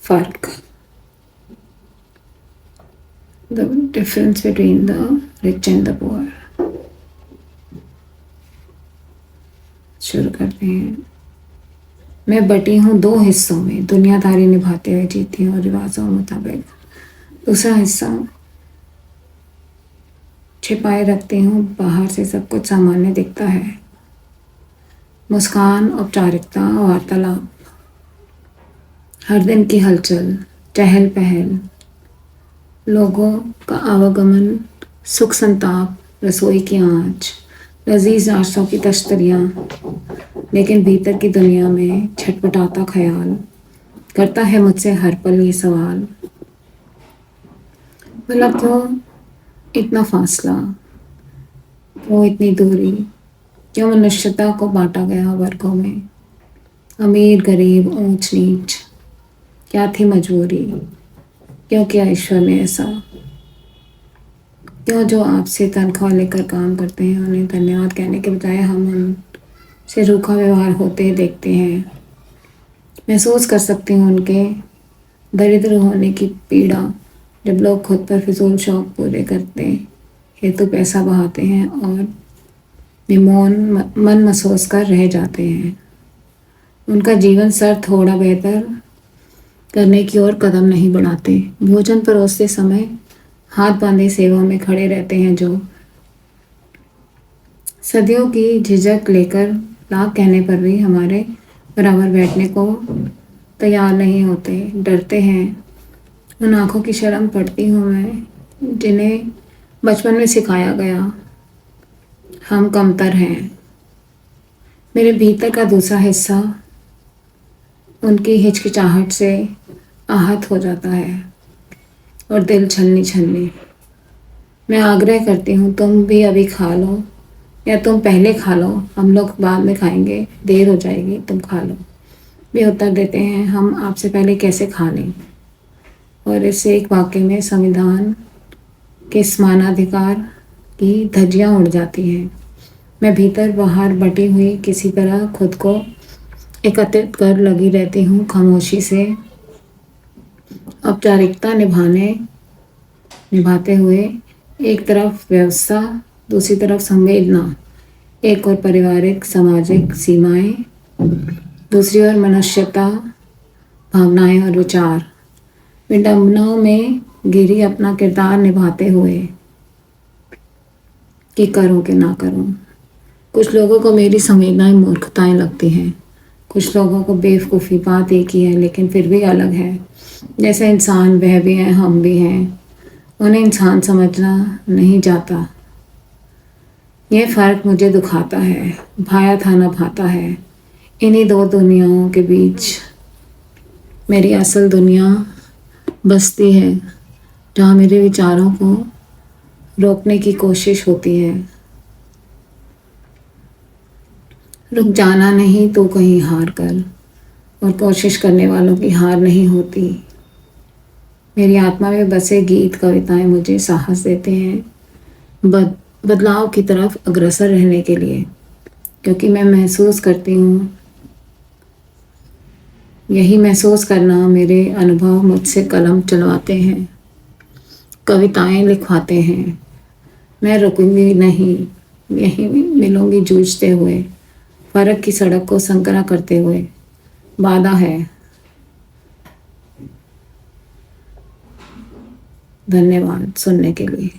فرق. The difference between the rich and the poor. शुरू करते हैं. मैं बटी हूँ दो हिस्सों में, दुनियादारी निभाते हुए जीती हूँ रिवाजों मुताबिक. दूसरा हिस्सा छिपाए रखती हूँ, बाहर से सब कुछ सामान्य दिखता है. मुस्कान, औपचारिकता, वार्तालाप, हर दिन की हलचल, चहल पहल, लोगों का आवागमन, सुख संताप, रसोई की आंच, लजीज नाश्तों की तश्तरियाँ. लेकिन भीतर की दुनिया में छटपटाता ख्याल करता है मुझसे हर पल ये सवाल. मतलब क्यों इतना फासला, क्यों इतनी दूरी, क्यों मनुष्यता को बांटा गया वर्गों में, अमीर गरीब ऊंच नीच. क्या थी मजबूरी, क्यों किया ईश्वर ने ऐसा. क्यों जो आपसे तनख्वाह लेकर काम करते हैं उन्हें धन्यवाद कहने के बजाय हम उनसे रूखा व्यवहार होते देखते हैं. महसूस कर सकती हूँ उनके दरिद्र होने की पीड़ा जब लोग खुद पर फिजूल शौक पूरे करते हेतु पैसा बहाते हैं और बेमौन मन महसूस कर रह जाते हैं. उनका जीवन स्तर थोड़ा बेहतर करने की ओर कदम नहीं बढ़ाते. भोजन परोसते समय हाथ बांधे सेवा में खड़े रहते हैं जो सदियों की झिझक लेकर लाख कहने पर भी हमारे बराबर बैठने को तैयार नहीं होते. डरते हैं. उन आँखों की शर्म पड़ती हूँ मैं जिन्हें बचपन में सिखाया गया हम कमतर हैं. मेरे भीतर का दूसरा हिस्सा उनकी हिचकिचाहट से आहत हो जाता है और दिल छलनी छलनी. मैं आग्रह करती हूँ तुम भी अभी खा लो या तुम पहले खा लो, हम लोग बाद में खाएंगे, देर हो जाएगी, तुम खा लो. वे उत्तर देते हैं हम आपसे पहले कैसे खा लें. और इस एक वाक्य में संविधान के समानाधिकार की धज्जियाँ उड़ जाती हैं. मैं भीतर बाहर बटी हुई किसी तरह खुद को एकत्रित कर लगी रहती हूँ खामोशी से, औपचारिकता निभाते हुए. एक तरफ व्यवस्था, दूसरी तरफ संवेदना, एक और पारिवारिक सामाजिक सीमाएं, दूसरी ओर मनुष्यता, भावनाएं और विचार. विडंबनाओं में गिरी अपना किरदार निभाते हुए कि करूं कि ना करूं. कुछ लोगों को मेरी संवेदनाएं मूर्खताएं लगती हैं, कुछ लोगों को बेवकूफ़ी. बात एक ही है लेकिन फिर भी अलग है. जैसे इंसान वह भी हैं हम भी हैं, उन्हें इंसान समझना नहीं जाता. यह फ़र्क मुझे दुखाता है, भाया था न भाता है. इन्हीं दो दुनियाओं के बीच मेरी असल दुनिया बसती है जहाँ मेरे विचारों को रोकने की कोशिश होती है. रुक जाना नहीं तो कहीं हार कर, और कोशिश करने वालों की हार नहीं होती. मेरी आत्मा में बसे गीत कविताएं मुझे साहस देते हैं बदलाव की तरफ अग्रसर रहने के लिए, क्योंकि मैं महसूस करती हूँ यही महसूस करना मेरे अनुभव मुझसे कलम चलवाते हैं, कविताएं लिखवाते हैं. मैं रुकूंगी नहीं, यहीं मिलूंगी जूझते हुए, फर्क की सड़क को संकरा करते हुए. वादा है. धन्यवाद सुनने के लिए.